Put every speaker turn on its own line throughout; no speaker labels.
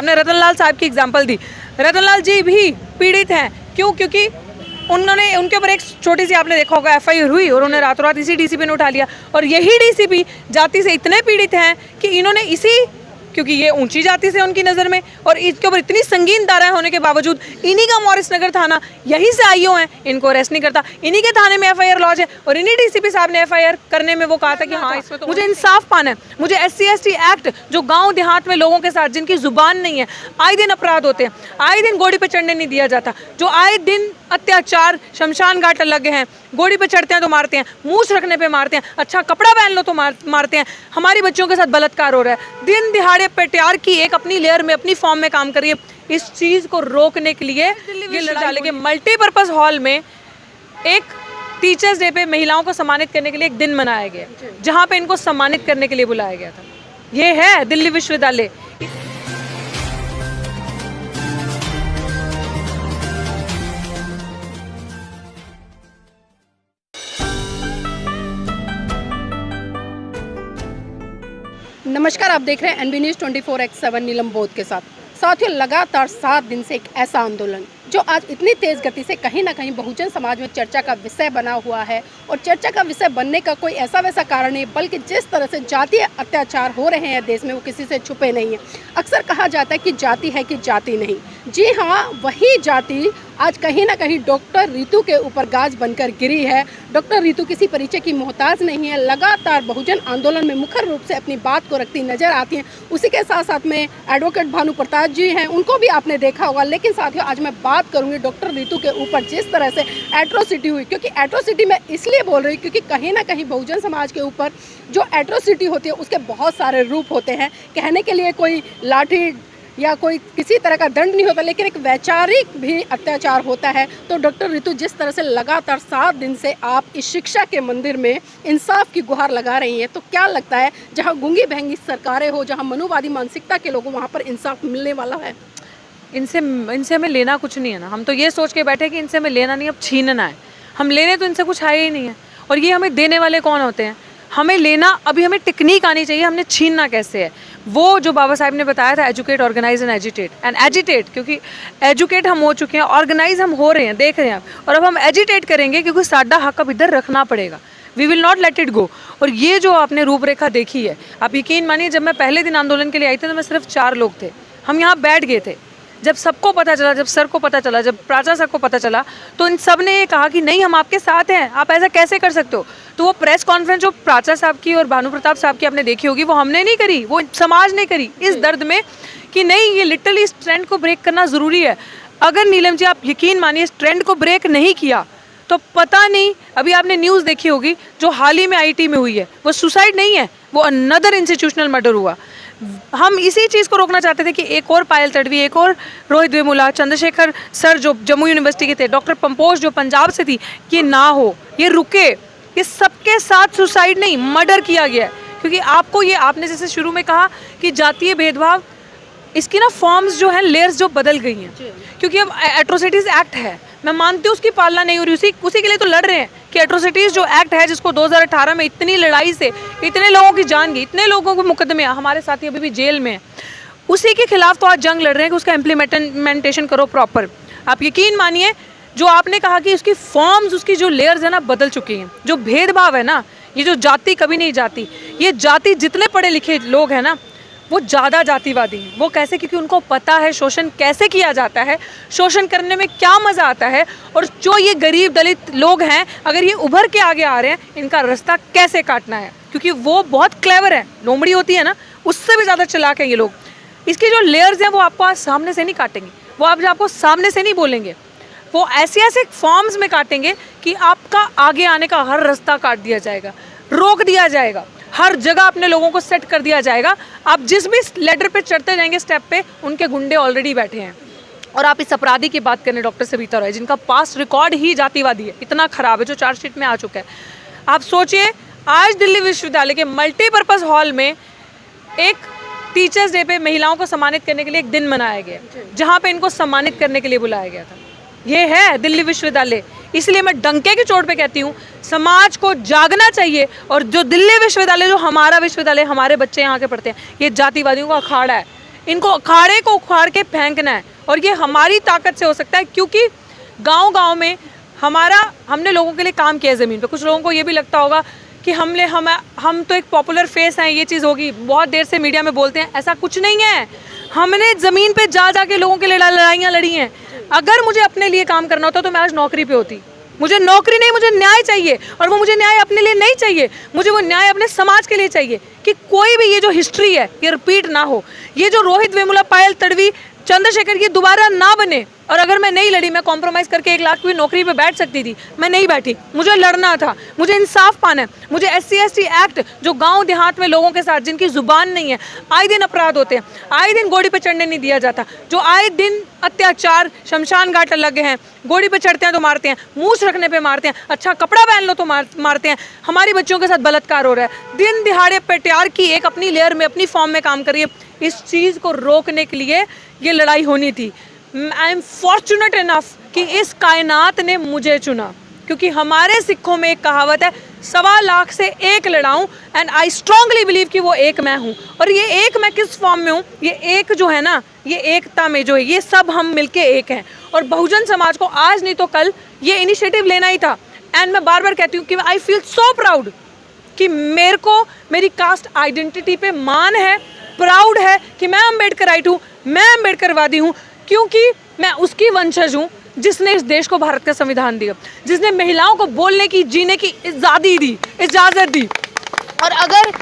हमने रतनलाल साहब की एग्जांपल दी। रतनलाल जी भी पीड़ित हैं, क्यों? क्योंकि उन्होंने, उनके ऊपर एक छोटी सी, आपने देखा होगा, एफआईआर हुई और उन्होंने रातों रात इसी डीसीपी ने उठा लिया। और यही डीसीपी जाति से इतने पीड़ित हैं कि इन्होंने इसी, क्योंकि ये ऊंची जाति से उनकी नज़र में, और इसके ऊपर इतनी संगीन धाराएं होने के बावजूद इन्हीं का मॉरिस नगर थाना, यहीं से आईओ हैं, इनको अरेस्ट नहीं करता। इन्हीं के थाने में एफआईआर लॉन्च है और इन्हीं डीसीपी साहब ने एफआईआर करने में वो कहा था कि हाँ, इसमें तो मुझे इंसाफ पाना है, मुझे SC/ST एक्ट, जो गांव देहात में लोगों के साथ जिनकी जुबान नहीं है, आए दिन अपराध होते हैं, आए दिन गोड़ी पे चढ़ने नहीं दिया जाता, जो आए दिन अत्याचार, शमशान घाट लगे हैं, गोड़ी पे चढ़ते हैं तो मारते हैं, मूछ रखने पे मारते हैं, अच्छा कपड़ा पहन लो तो मारते हैं, हमारी बच्चियों के साथ बलात्कार हो रहा है, दिन दिहाड़े पेट्यार की एक अपनी लेयर में, अपनी फॉर्म में काम कर रही है। इस चीज़ को रोकने के लिए ये लड़ाई के मल्टीपर्पज़ हॉल में एक टीचर्स डे पे महिलाओं को सम्मानित करने के लिए एक दिन मनाया गया, जहाँ पे इनको सम्मानित करने के लिए बुलाया गया था। ये है दिल्ली विश्वविद्यालय।
नमस्कार, आप देख रहे हैं NB News 24/7 नीलम बोध के साथ। साथियों, लगातार 7 दिन से एक ऐसा आंदोलन जो आज इतनी तेज़ गति से कहीं ना कहीं बहुजन समाज में चर्चा का विषय बना हुआ है, और चर्चा का विषय बनने का कोई ऐसा वैसा कारण नहीं, बल्कि जिस तरह से जातीय अत्याचार हो रहे हैं देश में, वो किसी से छुपे नहीं है। अक्सर कहा जाता है कि जाति है कि जाति नहीं। जी हाँ, वही जाति आज कहीं ना कहीं डॉक्टर रितु के ऊपर गाज बनकर गिरी है। डॉक्टर रितु किसी परिचय की मोहताज नहीं है, लगातार बहुजन आंदोलन में मुखर रूप से अपनी बात को रखती नजर आती हैं। उसी के साथ साथ में एडवोकेट भानु प्रताप जी हैं, उनको भी आपने देखा होगा। लेकिन साथियों, आज मैं बात करूंगी डॉक्टर रितु के ऊपर जिस तरह से एट्रोसिटी हुई, क्योंकि एट्रोसिटी मैं इसलिए बोल रही हूँ क्योंकि कहीं ना कहीं बहुजन समाज के ऊपर जो एट्रोसिटी होती है उसके बहुत सारे रूप होते हैं। कहने के लिए कोई लाठी या कोई किसी तरह का दंड नहीं होता, लेकिन एक वैचारिक भी अत्याचार होता है। तो डॉक्टर रितु, जिस तरह से लगातार 7 दिन से आप इस शिक्षा के मंदिर में इंसाफ की गुहार लगा रही हैं, तो क्या लगता है जहां गूंगी बहंगी सरकारें हो, जहां मनुवादी मानसिकता के लोगों, वहां पर इंसाफ मिलने वाला है?
इनसे हमें लेना कुछ नहीं है ना। हम तो ये सोच के बैठे कि इनसे हमें लेना नहीं, अब छीनना है। हम लेने तो इनसे कुछ आए ही नहीं है, और ये हमें देने वाले कौन होते हैं? हमें लेना, अभी हमें टेक्निक आनी चाहिए, हमने छीनना कैसे है। वो जो बाबा साहब ने बताया था, एजुकेट, ऑर्गेनाइज एंड एजिटेट, क्योंकि एजुकेट हम हो चुके हैं, ऑर्गेनाइज हम हो रहे हैं, देख रहे हैं, और अब हम एजिटेट करेंगे क्योंकि साडा हक अब इधर रखना पड़ेगा। We will not let it go. और ये जो आपने रूपरेखा देखी है, आप यकीन मानिए, जब मैं पहले दिन आंदोलन के लिए आई थी तो मैं सिर्फ 4 लोग थे, हम यहाँ बैठ गए थे। जब सबको पता चला, जब सर को पता चला, जब प्राचा सर को पता चला, तो इन सब ने ये कहा कि नहीं, हम आपके साथ हैं, आप ऐसा कैसे कर सकते हो। तो वो प्रेस कॉन्फ्रेंस जो प्राचा साहब की और भानु प्रताप साहब की आपने देखी होगी, वो हमने नहीं करी, वो समाज ने करी, इस दर्द में कि नहीं, ये लिटरली इस ट्रेंड को ब्रेक करना ज़रूरी है। अगर नीलम जी, आप यकीन मानिए, इस ट्रेंड को ब्रेक नहीं किया तो पता नहीं, अभी आपने न्यूज़ देखी होगी जो हाल ही में IT में हुई है, वो सुसाइड नहीं है, वो अनदर इंस्टीट्यूशनल मर्डर हुआ। हम इसी चीज़ को रोकना चाहते थे कि एक और पायल तड़वी, एक और रोहित वेमुला, चंद्रशेखर सर जो जम्मू यूनिवर्सिटी के थे, डॉक्टर पंपोज जो पंजाब से थी, ये ना हो, ये रुके। ये सबके साथ सुसाइड नहीं, मर्डर किया गया है। क्योंकि आपको ये, आपने जैसे शुरू में कहा कि जातीय भेदभाव, इसकी ना फॉर्म्स जो हैं, लेयर्स जो बदल गई हैं, क्योंकि अब एट्रोसिटीज़ एक्ट है, मैं मानती हूँ उसकी पालना नहीं हो रही, उसी के लिए तो लड़ रहे हैं कि एट्रोसिटीज़ जो एक्ट है, जिसको 2018 में इतनी लड़ाई से इतने लोगों की जान गई, इतने लोगों को मुकदमे, हमारे साथी अभी भी जेल में हैं, उसी के खिलाफ तो आज जंग लड़ रहे हैं कि उसका इम्प्लीमेंटेशन करो प्रॉपर। आप यकीन मानिए, जो आपने कहा कि उसकी फॉर्म्स, उसकी जो लेयर्स है ना, बदल चुकी हैं। जो भेदभाव है ना, ये जो जाति कभी नहीं जाती, ये जाति, जितने पढ़े लिखे लोग हैं ना, वो ज़्यादा जातिवादी हैं। वो कैसे? क्योंकि उनको पता है शोषण कैसे किया जाता है, शोषण करने में क्या मज़ा आता है, और जो ये गरीब दलित लोग हैं, अगर ये उभर के आगे आ रहे हैं, इनका रास्ता कैसे काटना है, क्योंकि वो बहुत क्लेवर है। लोमड़ी होती है ना, उससे भी ज़्यादा चालाक हैं ये लोग। इसकी जो लेयर्स हैं वो आपको आज सामने से नहीं काटेंगे, वो आपको सामने से नहीं बोलेंगे, वो ऐसे ऐसे फॉर्म्स में काटेंगे कि आपका आगे आने का हर रास्ता काट दिया जाएगा, रोक दिया जाएगा, हर जगह अपने लोगों को सेट कर दिया जाएगा। आप जिस भी लेडर पे चढ़ते जाएंगे, स्टेप पे, उनके गुंडे ऑलरेडी बैठे हैं। और आप इस अपराधी की बात करें, डॉक्टर सविता रॉय, जिनका पास्ट रिकॉर्ड ही जातिवादी है, इतना खराब है, जो चार्जशीट में आ चुका है। आप सोचिए, आज दिल्ली विश्वविद्यालय के मल्टीपर्पज़ हॉल में एक टीचर्स डे पे महिलाओं को सम्मानित करने के लिए एक दिन मनाया गया, जहाँ पे इनको सम्मानित करने के लिए बुलाया गया था। ये है दिल्ली विश्वविद्यालय। इसलिए मैं डंके की चोट पे कहती हूँ, समाज को जागना चाहिए। और जो दिल्ली विश्वविद्यालय, जो हमारा विश्वविद्यालय, हमारे बच्चे यहाँ के पढ़ते हैं, ये जातिवादियों का अखाड़ा है। इनको अखाड़े को उखाड़ के फेंकना है, और ये हमारी ताकत से हो सकता है, क्योंकि गांव-गांव में हमने लोगों के लिए काम किया है ज़मीन पे। कुछ लोगों को ये भी लगता होगा कि हम तो एक पॉपुलर फेस हैं, ये चीज़ होगी, बहुत देर से मीडिया में बोलते हैं, ऐसा कुछ नहीं है। हमने ज़मीन पे जा के लोगों के लिए लड़ाइयाँ लड़ी हैं। अगर मुझे अपने लिए काम करना होता तो मैं आज नौकरी पे होती। मुझे नौकरी नहीं, मुझे न्याय चाहिए, और वो मुझे न्याय अपने लिए नहीं चाहिए, मुझे वो न्याय अपने समाज के लिए चाहिए कि कोई भी ये जो हिस्ट्री है ये रिपीट ना हो, ये जो रोहित वेमुला, पायल तड़वी, चंद्रशेखर ये दोबारा ना बने। और अगर मैं नहीं लड़ी, मैं कॉम्प्रोमाइज़ करके 1 लाख की नौकरी पे बैठ सकती थी, मैं नहीं बैठी। मुझे लड़ना था, मुझे इंसाफ पाना है। मुझे SC/ST एक्ट जो गांव देहात में लोगों के साथ जिनकी जुबान नहीं है, आए दिन अपराध होते हैं, आए दिन गोड़ी पे चढ़ने नहीं दिया जाता, जो आए दिन अत्याचार, शमशान घाट लगे हैं, गोड़ी पे चढ़ते हैं तो मारते हैं, मूछ रखने पे मारते हैं, अच्छा कपड़ा पहन लो तो मारते हैं, हमारी बच्चियों के साथ बलात्कार हो रहा है, दिन दिहाड़े पेट्यार की एक अपनी लेयर में, अपनी फॉर्म में काम कर रही है। इस चीज़ को रोकने के लिए ये लड़ाई होनी थी। आई एम फॉर्चुनेट इनफ कि इस कायनात ने मुझे चुना, क्योंकि हमारे सिखों में एक कहावत है, 1.25 लाख से एक लड़ाऊं, एंड आई स्ट्रांगली बिलीव कि वो एक मैं हूँ। और ये एक मैं किस फॉर्म में हूँ, ये एक जो है ना, ये एकता में जो है, ये सब हम मिलके एक हैं। और बहुजन समाज को आज नहीं तो कल ये इनिशिएटिव लेना ही था। एंड मैं बार बार कहती हूँ कि आई फील सो प्राउड कि मेरे को मेरी कास्ट आइडेंटिटी पे मान है, प्राउड है कि मैं अम्बेडकराइट हूँ, मैं अम्बेडकरवादी हूँ, क्योंकि मैं उसकी वंशज हूँ जिसने इस देश को भारत का संविधान दिया, जिसने महिलाओं को बोलने की, जीने की इजाज़त दी। और अगर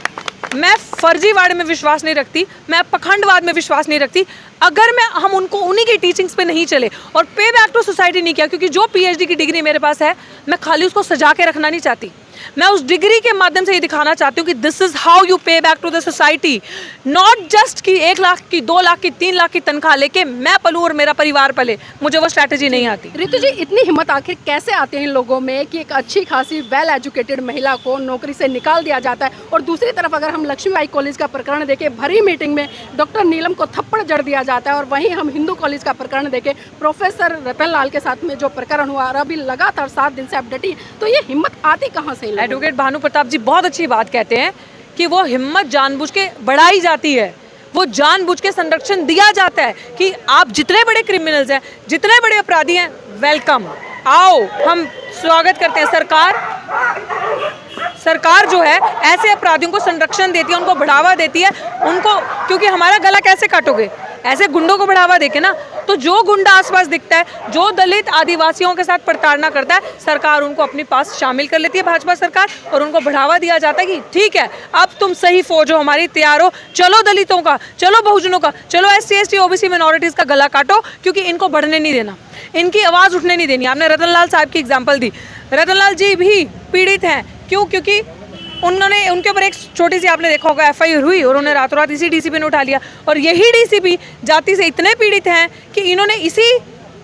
मैं फर्जीवाड़े में विश्वास नहीं रखती, मैं पखंडवाद में विश्वास नहीं रखती, अगर हम उन्हीं की टीचिंग्स पे नहीं चले और पे बैक टू सोसाइटी नहीं किया, क्योंकि जो PhD की डिग्री मेरे पास है, मैं खाली उसको सजा के रखना नहीं चाहती, मैं उस डिग्री के माध्यम से ये दिखाना चाहती हूँ कि this is how you pay back to the society. Not just कि 1 लाख की, 2 लाख की, 3 लाख की तनख्वाह लेके मैं पलूँ और मेरा परिवार पले, मुझे वो स्ट्रैटेजी नहीं आती।
रितु जी, इतनी हिम्मत आखिर कैसे आती है इन लोगों में कि एक अच्छी खासी वेल एजुकेटेड महिला को नौकरी से निकाल दिया जाता है, और दूसरी तरफ अगर हम लक्ष्मीबाई कॉलेज का प्रकरण देखें, भरी मीटिंग में डॉक्टर नीलम को थप्पड़ जड़ दिया जाता है, और वहीं हम हिंदू कॉलेज का प्रकरण देखें, प्रोफेसर रतन लाल के साथ में जो प्रकरण हुआ, और अभी लगातार 7 दिन से आप डटी, तो ये हिम्मत आती कहाँ से?
एडवोकेट भानु प्रताप जी बहुत अच्छी बात कहते हैं कि वो हिम्मत जानबूझ के बढ़ाई जाती है, वो जानबूझ के संरक्षण दिया जाता है कि आप जितने बड़े क्रिमिनल्स हैं, जितने बड़े अपराधी हैं, वेलकम, आओ, हम स्वागत करते हैं। सरकार जो है ऐसे अपराधियों को संरक्षण देती है, उनको बढ़ावा देती है, उनको, क्योंकि हमारा गला कैसे काटोगे, ऐसे गुंडों को बढ़ावा देके ना। तो जो गुंडा आसपास दिखता है, जो दलित आदिवासियों के साथ प्रताड़ना करता है, सरकार उनको अपने पास शामिल कर लेती है, भाजपा सरकार, और उनको बढ़ावा दिया जाता है कि ठीक है, अब तुम सही फौज हो हमारी, तैयार हो, चलो दलितों का, चलो बहुजनों का, चलो SC/ST OBC मिनॉरिटीज़ का गला काटो, क्योंकि इनको बढ़ने नहीं देना, इनकी आवाज़ उठने नहीं देनी। आपने रतन लाल साहब की एग्जाम्पल दी, रतन लाल जी भी पीड़ित हैं, क्यों? क्योंकि उनके ऊपर एक छोटी सी, आपने देखा होगा, FIR हुई और उन्हें रातों रात इसी DCP ने उठा लिया, और यही DCP जाति से इतने पीड़ित हैं कि इन्होंने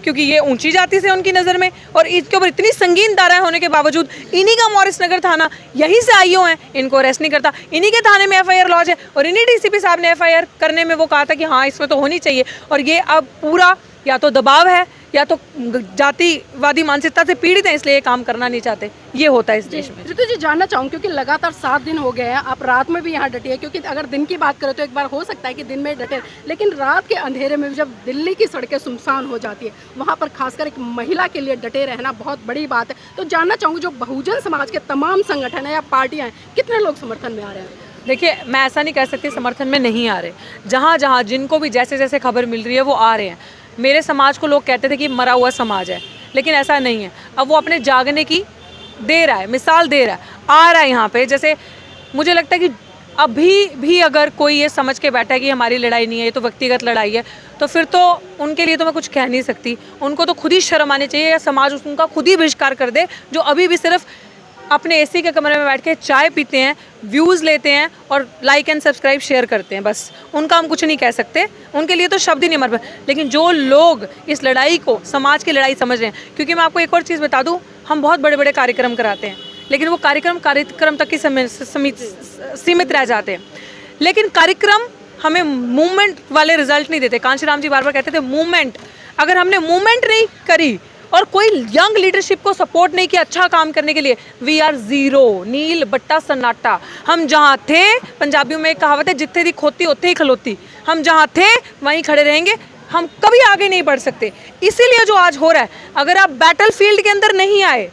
क्योंकि ये ऊंची जाति से उनकी नज़र में, और इसके ऊपर इतनी संगीन धाराएं होने के बावजूद इन्हीं का मॉरिस नगर थाना, यहीं से IO हैं, इनको अरेस्ट नहीं करता, इन्हीं के थाने में FIR लॉज है, और इन्हीं DCP साहब ने FIR करने में वो कहा था कि हाँ इसमें तो होनी चाहिए। और ये अब पूरा या तो दबाव है, या तो जातिवादी मानसिकता से पीड़ित हैं, इसलिए ये काम करना नहीं चाहते। ये होता है इस देश में।
रितु जी, जानना चाहूँ, क्योंकि लगातार 7 दिन हो गए हैं, आप रात में भी यहाँ डटी है, क्योंकि अगर दिन की बात करें तो एक बार हो सकता है कि दिन में डटे, लेकिन रात के अंधेरे में जब दिल्ली की सड़कें सुनसान हो जाती है, वहाँ पर खासकर एक महिला के लिए डटे रहना बहुत बड़ी बात है। तो जानना चाहूँगी, जो बहुजन समाज के तमाम संगठन है या पार्टियाँ हैं, कितने लोग समर्थन में आ रहे हैं?
देखिए, मैं ऐसा नहीं कह सकती समर्थन में नहीं आ रहे, जहाँ जिनको भी जैसे जैसे खबर मिल रही है वो आ रहे हैं। मेरे समाज को लोग कहते थे कि मरा हुआ समाज है, लेकिन ऐसा नहीं है। अब वो अपने जागने की दे रहा है, मिसाल दे रहा है, आ रहा है यहाँ पे। जैसे मुझे लगता है कि अभी भी अगर कोई ये समझ के बैठा है कि हमारी लड़ाई नहीं है, ये तो व्यक्तिगत लड़ाई है, तो फिर तो उनके लिए तो मैं कुछ कह नहीं सकती। उनको तो खुद ही शर्म आनी चाहिए, या समाज उनका खुद ही बहिष्कार कर दे, जो अभी भी सिर्फ अपने AC के कमरे में बैठ के चाय पीते हैं, व्यूज़ लेते हैं और लाइक एंड सब्सक्राइब शेयर करते हैं, बस। उनका हम कुछ नहीं कह सकते, उनके लिए तो शब्द ही नहीं मर पाए। लेकिन जो लोग इस लड़ाई को समाज की लड़ाई समझ रहे हैं, क्योंकि मैं आपको एक और चीज़ बता दूं, हम बहुत बड़े बड़े कार्यक्रम कराते हैं, लेकिन वो कार्यक्रम तक ही सीमित रह जाते हैं। लेकिन कार्यक्रम हमें मूवमेंट वाले रिजल्ट नहीं देते। कांशीराम जी बार बार कहते थे मूवमेंट, अगर हमने मूवमेंट नहीं करी और कोई यंग लीडरशिप को सपोर्ट नहीं किया अच्छा काम करने के लिए, वी आर जीरो, नील बट्टा सन्नाटा। हम जहाँ थे, पंजाबियों में एक कहावत है, जिथे दी खोती उत्थे ही खलोती। हम जहाँ थे वहीं खड़े रहेंगे, हम कभी आगे नहीं बढ़ सकते। इसीलिए जो आज हो रहा है, अगर आप बैटल फील्ड के अंदर नहीं आए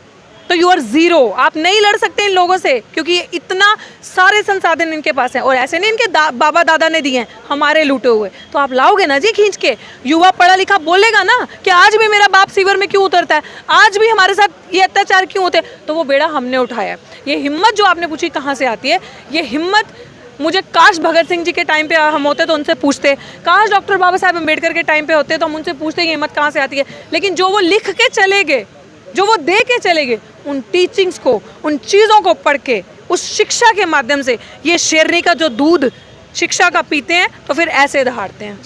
तो यू आर जीरो, आप नहीं लड़ सकते इन लोगों से, क्योंकि इतना सारे संसाधन इनके पास हैं। और ऐसे नहीं इनके बाबा दादा ने दिए हैं, हमारे लूटे हुए, तो आप लाओगे ना जी खींच के। युवा पढ़ा लिखा बोलेगा ना कि आज भी मेरा बाप सीवर में क्यों उतरता है, आज भी हमारे साथ ये अत्याचार क्यों होते हैं, तो वो बेड़ा हमने उठाया। ये हिम्मत जो आपने पूछी कहाँ से आती है, ये हिम्मत मुझे काश भगत सिंह जी के टाइम पे हम होते तो उनसे पूछते, काश डॉक्टर बाबा साहब अम्बेडकर के टाइम पे होते तो हम उनसे पूछते ये हिम्मत कहाँ से आती है। लेकिन जो वो लिख के चले गए, जो वो दे के चले गए, उन टीचिंग्स को, उन चीज़ों को पढ़ के, उस शिक्षा के माध्यम से, ये शेरनी का जो दूध शिक्षा का पीते हैं तो फिर ऐसे दहाड़ते हैं।